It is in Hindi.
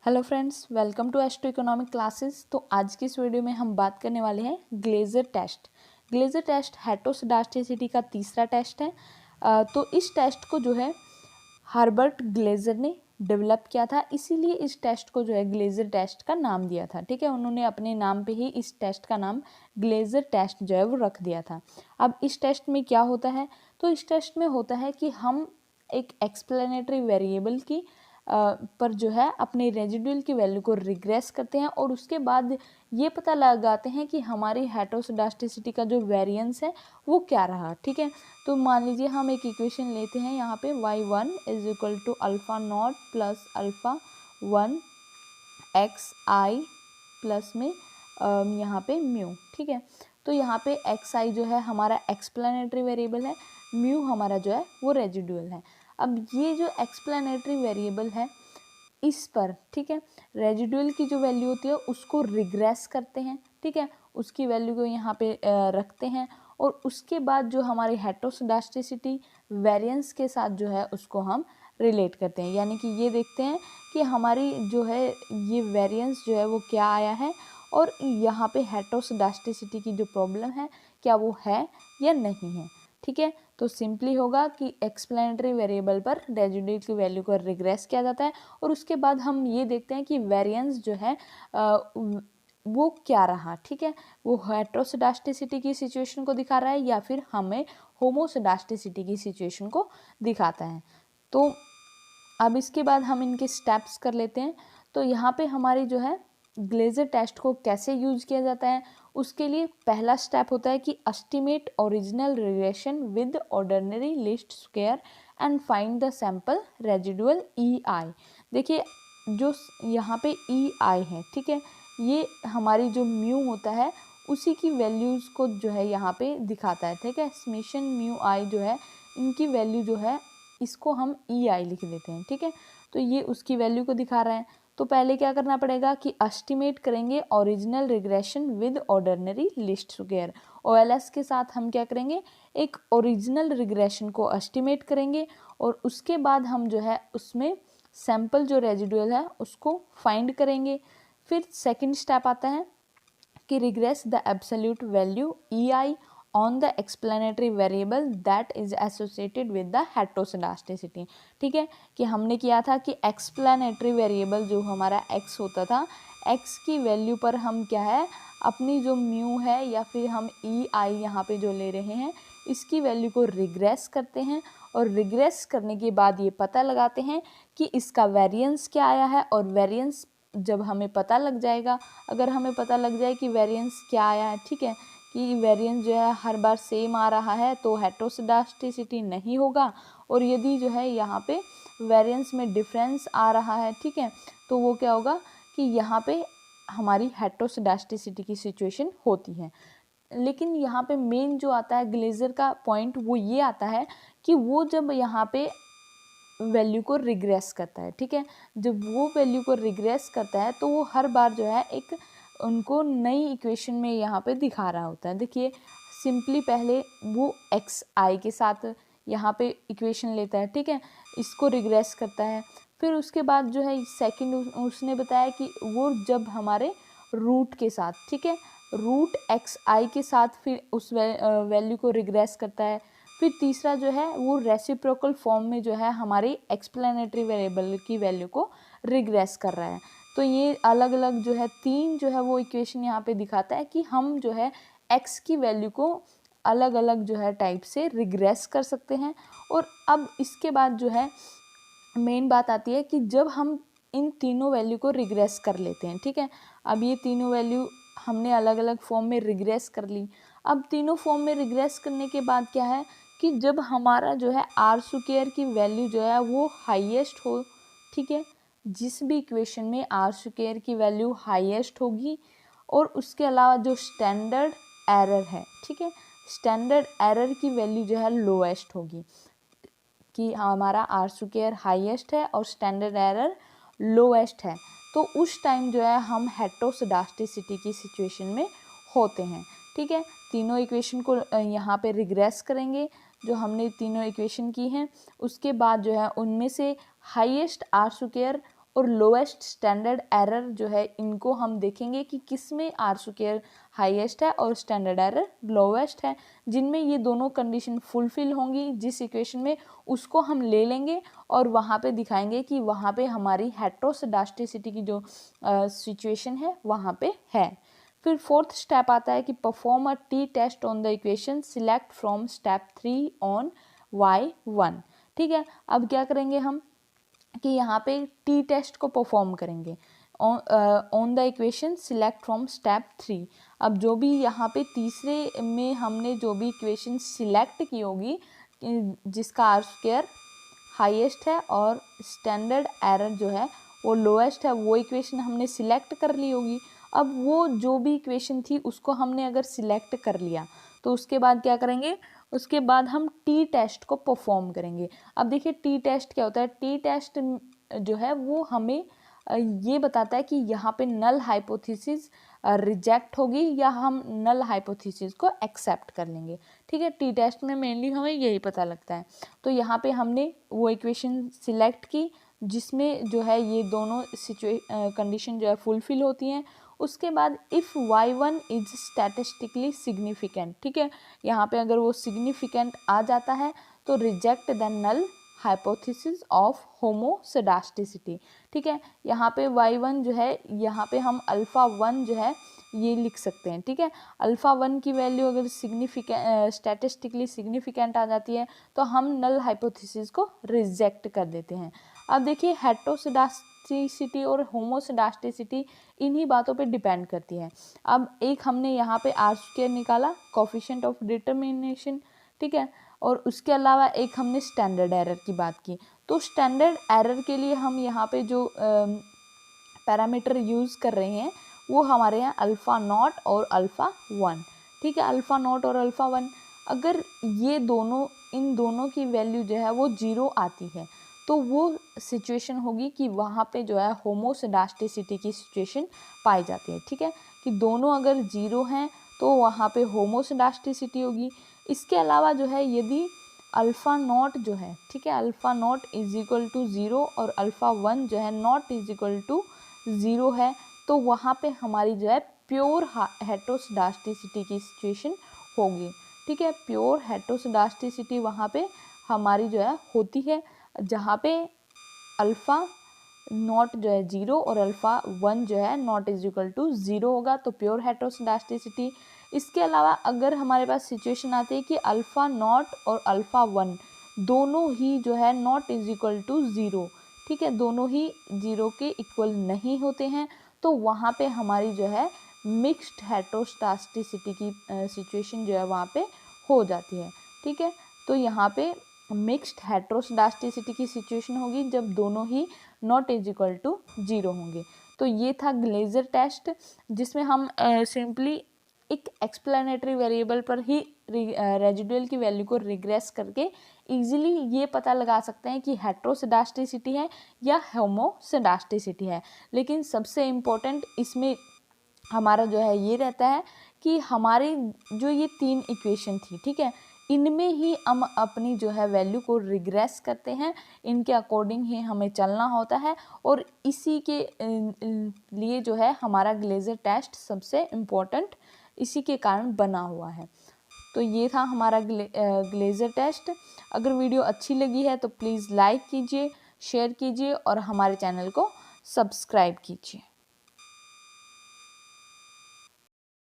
Hello friends, welcome to astro economic classes. तो आज की इस वीडियो में हम बात करने वाले हैं ग्लेजर टेस्ट। ग्लेजर टेस्ट हेटेरोस्केडास्टिसिटी का तीसरा टेस्ट है। तो इस टेस्ट को जो है हर्बर्ट ग्लेजर ने डेवलप किया था, इसीलिए इस टेस्ट को जो है ग्लेजर टेस्ट का नाम दिया था। ठीक है, उन्होंने अपने नाम पे ही इस टेस्ट का नाम ग्लेजर टेस्ट जो है वो रख दिया था। अब इस टेस्ट में क्या होता है, तो इस टेस्ट में होता है कि हम एक एक्सप्लेनेटरी वेरिएबल की पर जो है अपने रेजिडुअल की वैल्यू को रिग्रेस करते हैं और उसके बाद ये पता लगाते हैं कि हमारी हेटेरोस्केडास्टिसिटी का जो वेरिएंस है वो क्या रहा। ठीक है, तो मान लीजिए हम एक इक्वेशन लेते हैं यहाँ पे y1 is equal to alpha naught plus alpha 1 X I plus में यहाँ पे म्यू। ठीक है, तो यहाँ पे एक्स आई जो है हमारा एक्सप्लेनेटरी वेरिएबल है, म्यू हमारा जो है वो रेजिडुअल है। अब ये जो एक्सप्लेनेटरी वेरिएबल है इस पर, ठीक है, रेजिडुअल की जो वैल्यू होती है उसको रिग्रेस करते हैं। ठीक है, उसकी वैल्यू को यहाँ पे रखते हैं और उसके बाद जो हमारी हेटेरोस्केडास्टिसिटी वेरिएंस के साथ जो है उसको हम रिलेट करते हैं, यानी कि ये देखते हैं कि हमारी जो है ये वेरिएंस जो है वो क्या आया है और यहाँ पे हेटेरोस्केडास्टिसिटी की जो प्रॉब्लम है क्या वो है या नहीं है। ठीक है, तो सिंपली होगा कि एक्सप्लेनेटरी वेरिएबल पर रेजिडुअल की वैल्यू को रिग्रेस किया जाता है और उसके बाद हम ये देखते हैं कि वेरिएंस जो है वो क्या रहा। ठीक है, वो हेटेरोस्केडास्टिसिटी की सिचुएशन को दिखा रहा है या फिर हमें होमोस्केडास्टिसिटी की सिचुएशन को दिखाता है। तो अब इसके बाद हम इनके स्टेप्स कर लेते हैं। तो यहाँ पे हमारी जो है ग्लेजर टेस्ट को कैसे यूज किया जाता है, उसके लिए पहला स्टेप होता है कि estimate original relation with ordinary least square and find the sample residual E I. देखिए जो यहाँ पे ई आई है, ठीक है, ये हमारी जो म्यू होता है उसी की वैल्यूज़ को जो है यहाँ पे दिखाता है। ठीक है, समेशन म्यू आई जो है इनकी वैल्यू जो है इसको हम ई आई लिख देते हैं। ठीक है, तो ये उसकी वैल्यू को दिखा रहा है। तो पहले क्या करना पड़ेगा कि एस्टिमेट करेंगे original regression with ordinary least square. OLS के साथ हम क्या करेंगे, एक ओरिजिनल रिग्रेशन को एस्टिमेट करेंगे और उसके बाद हम जो है उसमें सैंपल जो रेजिडुअल है उसको फाइंड करेंगे। फिर सेकंड स्टेप आता है कि regress the absolute value E I on the explanatory variable that is associated with the heteroscedasticity. ठीक है, कि हमने किया था कि एक्सप्लेनेटरी वेरिएबल जो हमारा एक्स होता था, एक्स की वैल्यू पर हम क्या है अपनी जो म्यू है या फिर हम ई आई यहाँ पे जो ले रहे हैं इसकी वैल्यू को रिग्रेस करते हैं और रिग्रेस करने के बाद ये पता लगाते हैं कि इसका वेरिएंस क्या आया है। और वेरिएंस जब हमें पता लग जाएगा, अगर हमें पता लग जाए कि वेरिएंस क्या आया है, ठीक है, कि वेरिएंस जो है हर बार सेम आ रहा है तो हेटेरोस्केडास्टिसिटी नहीं होगा। और यदि जो है यहाँ पे वेरिएंस में डिफरेंस आ रहा है, ठीक है, तो वो क्या होगा कि यहाँ पे हमारी हेटेरोस्केडास्टिसिटी की सिचुएशन होती है। लेकिन यहाँ पे मेन जो आता है ग्लेजर का पॉइंट वो ये आता है कि वो जब यहाँ पे वैल्यू को रिग्रेस करता है, ठीक है, जब वो वैल्यू को रिग्रेस करता है तो वो हर बार जो है एक उनको नई इक्वेशन में यहाँ पे दिखा रहा होता है। देखिए सिंपली पहले वो एक्स आई के साथ यहाँ पे इक्वेशन लेता है, ठीक है, इसको रिग्रेस करता है। फिर उसके बाद जो है सेकंड उसने बताया कि वो जब हमारे रूट के साथ, ठीक है, रूट एक्स आई के साथ फिर उस वैल्यू को रिग्रेस करता है। फिर तीसरा जो है वो रेसिप्रोकल फॉर्म में जो है हमारी एक्सप्लेनेटरी वेरिएबल की वैल्यू को रिग्रेस कर रहा है। तो ये अलग अलग जो है तीन जो है वो इक्वेशन यहाँ पे दिखाता है कि हम जो है एक्स की वैल्यू को अलग अलग जो है टाइप से रिग्रेस कर सकते हैं। और अब इसके बाद जो है मेन बात आती है कि जब हम इन तीनों वैल्यू को रिग्रेस कर लेते हैं, ठीक है, अब ये तीनों वैल्यू हमने अलग अलग फॉर्म में रिग्रेस कर ली। अब तीनों फॉर्म में रिग्रेस करने के बाद क्या है कि जब हमारा जो है आर स्क्वायर की वैल्यू जो है वो हाईएस्ट हो, ठीक है, जिस भी इक्वेशन में आर स्क्वायर की वैल्यू हाईएस्ट होगी और उसके अलावा जो स्टैंडर्ड एरर है, ठीक है, स्टैंडर्ड एरर की वैल्यू जो है लोएस्ट होगी, कि हमारा आर स्क्वायर हाईएस्ट है और स्टैंडर्ड एरर लोएस्ट है, तो उस टाइम जो है हम हेटेरोस्केडास्टिसिटी की सिचुएशन में होते हैं। ठीक है, तीनों इक्वेशन को यहाँ पे रिग्रेस करेंगे, जो हमने तीनों इक्वेशन की हैं, उसके बाद जो है उनमें से हाईएस्ट आर स्क्वायर और लोएस्ट स्टैंडर्ड एरर जो है इनको हम देखेंगे कि किस में आर स्क्वायर हाईएस्ट है और स्टैंडर्ड एरर लोएस्ट है। जिनमें ये दोनों कंडीशन फुलफिल होंगी जिस इक्वेशन में, उसको हम ले लेंगे और वहाँ पे दिखाएंगे कि वहाँ पे हमारी हेटेरोस्केडास्टिसिटी की जो सिचुएशन है वहाँ पे है। फिर फोर्थ स्टेप आता है कि perform a T test on the equation, select from step 3 on y1। ठीक है, अब क्या करेंगे हम कि यहाँ पे टी टेस्ट को परफॉर्म करेंगे on the equation, select from step 3। अब जो भी यहाँ पे तीसरे में हमने जो भी इक्वेशन सिलेक्ट की होगी जिसका आर स्क्वायर हाईएस्ट है और स्टैंडर्ड एरर जो है वो लोएस्ट है, वो इक्वेशन हमने सिलेक्ट कर ली होगी। अब वो जो भी इक्वेशन थी उसको हमने अगर सिलेक्ट कर लिया तो उसके बाद क्या करेंगे, उसके बाद हम टी टेस्ट को परफॉर्म करेंगे। अब देखिए टी टेस्ट क्या होता है, टी टेस्ट जो है वो हमें ये बताता है कि यहाँ पे नल हाइपोथेसिस रिजेक्ट होगी या हम नल हाइपोथेसिस को एक्सेप्ट कर लेंगे। ठीक है, टी टेस्ट में मेनली हमें यही पता लगता है। तो यहाँ पे हमने वो इक्वेशन सिलेक्ट की जिसमें जो है ये दोनों कंडीशन जो है फुलफिल होती हैं। उसके बाद if y1 is statistically significant, ठीक है, यहाँ पे अगर वो सिग्निफिकेंट आ जाता है तो reject the null hypothesis of homoscedasticity. ठीक है, यहाँ पे y1 जो है, यहाँ पे हम अल्फ़ा 1 जो है ये लिख सकते हैं। ठीक है, अल्फ़ा 1 की वैल्यू अगर स्टैटिस्टिकली सिग्निफिकेंट आ जाती है तो हम नल हाइपोथेसिस को रिजेक्ट कर देते हैं। अब देखिए हेटेरोसेडास्टिसिटी और होमोसेडास्टिसिटी इन्हीं बातों पे डिपेंड करती है। अब एक हमने यहाँ पे आर स्क्वायर निकाला, कोफिशिएंट ऑफ डिटर्मिनेशन, ठीक है, और उसके अलावा एक हमने स्टैंडर्ड एरर की बात की। तो स्टैंडर्ड एरर के लिए हम यहाँ पे जो पैरामीटर यूज़ कर रहे हैं वो हमारे यहाँ अल्फ़ा नॉट और अल्फ़ा 1। ठीक है, अल्फ़ा नॉट और अल्फ़ा 1 अगर ये दोनों, इन दोनों की वैल्यू जो है वो 0 आती है तो वो सिचुएशन होगी कि वहाँ पे जो है होमोसेडास्टिसिटी की सिचुएशन पाई जाती है। ठीक है, कि दोनों अगर 0 हैं तो वहाँ पे होमोसेडास्टिसिटी होगी। इसके अलावा जो है यदि अल्फ़ा नॉट जो है, ठीक है, alpha naught is equal to 0 और अल्फ़ा 1 जो है नॉट इज इक्वल टू 0 है तो वहाँ पे हमारी जो है प्योर हेटेरोसेडास्टिसिटी की सिचुएशन होगी। ठीक है, प्योर हेटेरोसेडास्टिसिटी वहाँ पे हमारी जो है होती है जहाँ पे अल्फ़ा नॉट जो है 0 और अल्फ़ा 1 जो है नॉट इज इक्वल टू 0 होगा, तो प्योर हेटेरोसेडास्टिसिटी। इसके अलावा अगर हमारे पास सिचुएशन आती है कि अल्फ़ा नॉट और अल्फ़ा 1 दोनों ही जो है नॉट इज इक्वल टू 0, ठीक है, दोनों ही 0 के इक्वल नहीं होते हैं, तो वहाँ पे हमारी जो है मिक्स्ड हेटेरोसेडास्टिसिटी की सिचुएशन जो है वहाँ पे हो जाती है। ठीक है, तो यहाँ पे मिक्स्ड हेटेरोसेडास्टिसिटी की सिचुएशन होगी जब दोनों ही नॉट इज इक्वल टू 0 होंगे। तो ये था ग्लेजर टेस्ट जिसमें हम सिंपली एक एक्सप्लेनेटरी वेरिएबल पर ही रेजिडुअल की वैल्यू को रिग्रेस करके इजीली ये पता लगा सकते हैं कि हेटेरोसेडास्टिसिटी है या होमोसेडास्टिसिटी है। लेकिन सबसे इम्पोर्टेंट इसमें हमारा जो है ये रहता है कि हमारे जो ये 3 इक्वेशन थी, ठीक है, इनमें ही हम अपनी जो है वैल्यू को रिग्रेस करते हैं, इनके अकॉर्डिंग ही हमें चलना होता है और इसी के लिए जो है हमारा ग्लेजर टेस्ट सबसे इम्पोर्टेंट इसी के कारण बना हुआ है। तो ये था हमारा ग्लेजर टेस्ट। अगर वीडियो अच्छी लगी है तो प्लीज़ लाइक कीजिए, शेयर कीजिए और हमारे चैनल को सब्सक्राइब कीजिए।